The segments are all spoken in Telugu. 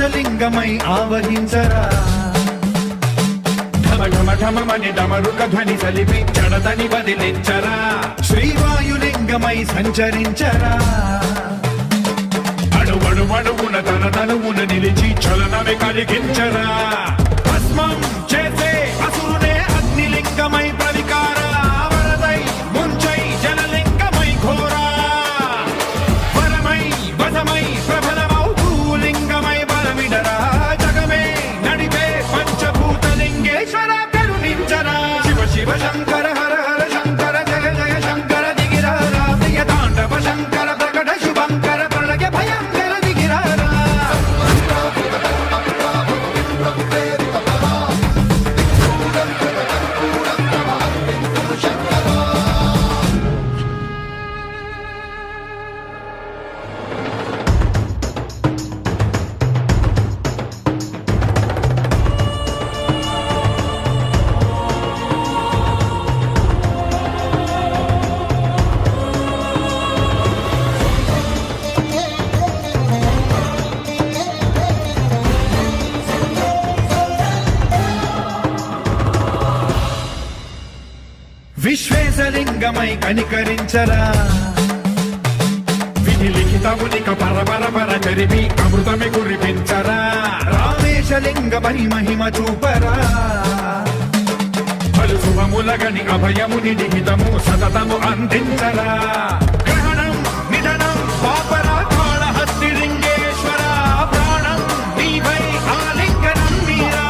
ఆకాశలింగమై ఆవహించరా ఢమఢమఢమని డమరుక ధ్వని సలిపి జడతని వదిలించరా శ్రీవాయులింగమై సంచరించరా అడువడువడువున తన తనువున నిలిచి చలనమే కలిగించరా భస్మం చేసే అసురునే అగ్నిలింగమై ప్రవికారా వరదై ముంచై జలలింగమై ఘోరా వరమై వసమై ప్రబలమౌ భూలింగమై బలమిడరా జగమే నడిపే పంచభూతలింగేశ్వర కరుణించరా శివ శివ శంకర హర హర శంకర జయ జయ శంకర దిగిరారా ప్రియ తాండవ శంకర ప్రకట శుభంకర ప్రళయ భయంకర దిగిరారా విశ్వేశలింగమై కనికరించరా విధి లిఖితమునిక పరపర జరిపి అమృతమి కురిపించరా రామేశలింగమై మహిమ చూపరా పలు శుభములగని అభయముని నిహితము సతతము అందించరా గ్రహణం నిధనం పాపరా కాళహస్తి లింగేశ్వర ప్రాణం నీవై ఆలింగనం మీరా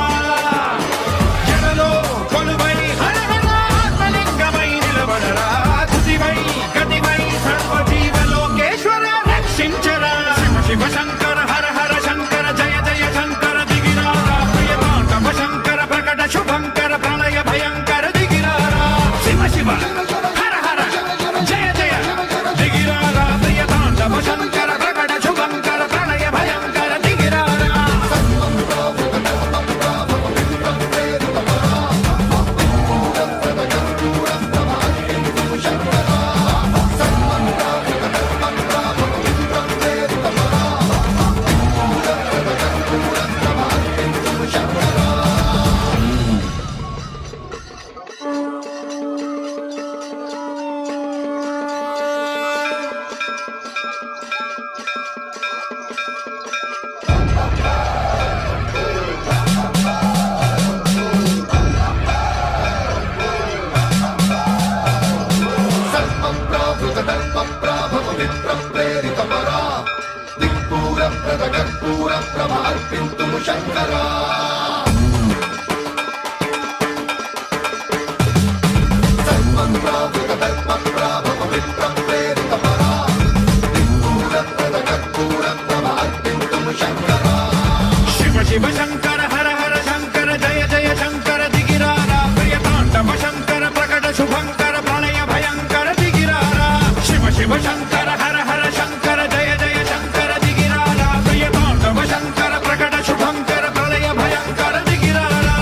జనలో కొలువై హర హర ఆత్మలింగమై నిలబడరా తుదివై గతివై సర్వజీవలోకేశ్వర రక్షించరా శివ శివ శంకర హర హర శంకర జయ జయ శంకర దిగిరారా ప్రియ తాండవ శంకర ప్రకట శుభంకర ప్రళయ భయంకర దిగిరారా శివ శివ హర హర జయ జయ దిగిరారా ప్రియ తాండవ శంకర ప్రకట శుభంకర ప్రళయ భయంకర దిగిరారా శివ శివ శంకర హర హర శంకర జయ జయ శంకర దిగిరారా ప్రియ తాండవ శంకర ప్రకట శుభంకర ప్రళయ భయంకర దిగిరారా శివ శివ శంకర హర హర శంకర జయ జయ శంకర దిగిరారా ప్రియ తాండవ శంకర ప్రకట శుభంకర ప్రళయ భయంకర దిగిరారా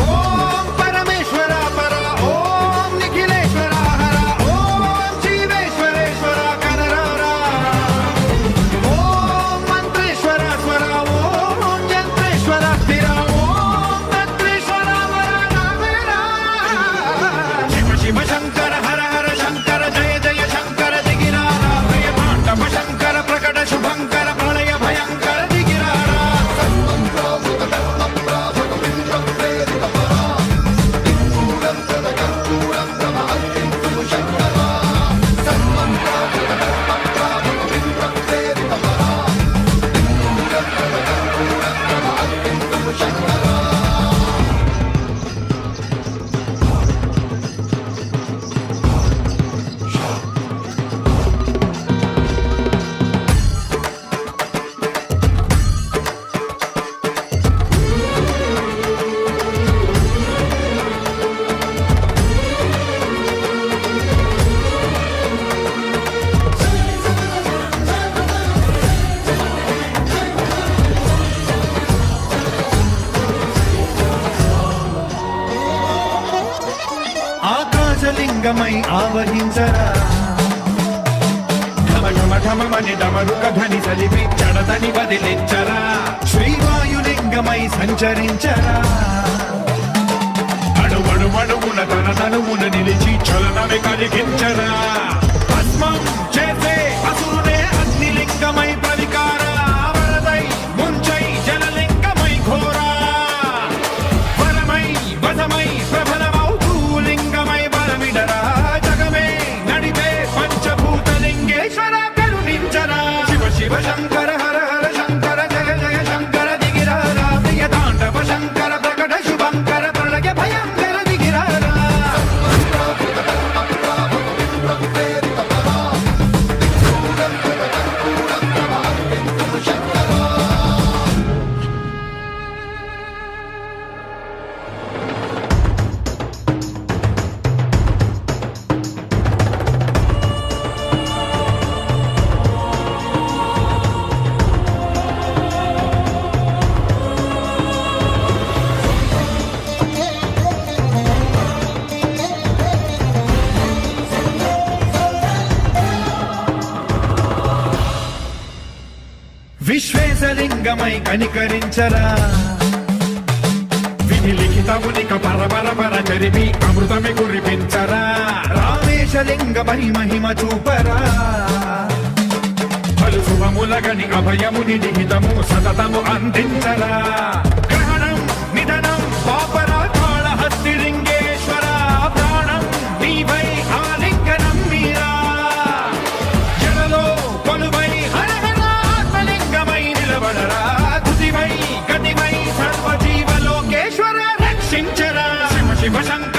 ఓం పరమేశ్వర పర ఓం నిఖిలేశ్వర హర ఓం జీవేశ్వరేశ్వర కనరారా ఓం మంత్రేశ్వర స్వర ఓం యంత్రేశ్వర స్థిర ఓం తత్రేశ్వర వరనామేరా శివ శివ శంకర హర హర శంకర జయ జయ శంకర దిగిరారా ప్రియ తాండవ శంకర ప్రకట శుభంకర ప్రళయ భయంకర దిగిరారా ఆకాశలింగమై ఆవహించరా ఢమఢమఢమని డమరుక ధ్వని సలిపి జడతని వదిలించరా శ్రీవాయు సంచరించరా అడుగడుగడుగున తన తనువున నిలిచి చలనమే కలిగించరా భస్మం చేసే అసురునే అగ్నిలింగమై ప్రవికార వరదై ముంచై జలలింగమై ఘోరా వరమై వశమై ప్రబలమౌతూ లింగమై బలమిడరా జగమే నడిపే పంచభూతలింగేశ్వర కరుణించరా శివ శివ శంకర హర హర శంకర జయ జయ శంకర దిగిరారా ప్రియ తాండవ శంకర ప్రకట శుభంకర ప్రళయ భయంకర దిగిరారా విశ్వేశలింగమై కనికరించరా విధి లిఖితమునిక పరపర పర చరిపి అమృతమి కురిపించరా రామేశలింగమై మహిమ చూపరా పలు శుభములగని అభయముని లిఖితము సతతము అందించరా గ్రహణం నిధనం పాపరా కాళహస్తి లింగేశ్వర ప్రాణం నీవై ఆలింగనం మీరా జలలో కొలువై హర హర ఆత్మలింగమై నిలబడరా తుదివై గతివై సర్వజీవలోకేశ్వర రక్షించరా శివ శివ శంకర